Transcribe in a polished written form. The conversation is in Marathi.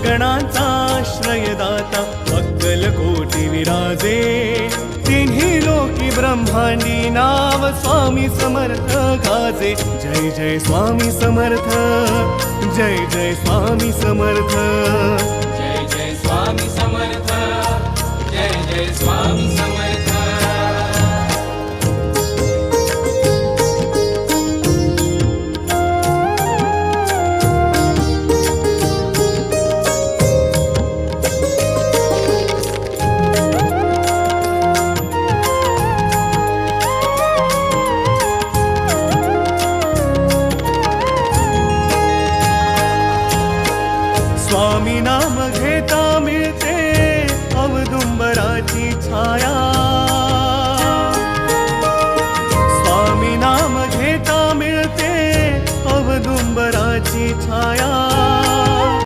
गणांचा आश्रयदाता अक्कलकोटी विराजे तिन्ही लोकी ब्रह्मांडी नाव स्वामी समर्थ गाजे जय जय स्वामी समर्थ जय जय स्वामी समर्थ जय जय स्वामी समर्थ जय जय स्वामी समर्थ स्वामी नाम घेता मिळते औदुंबराची छाया स्वामी नाम घेता मिळते औदुंबराची छाया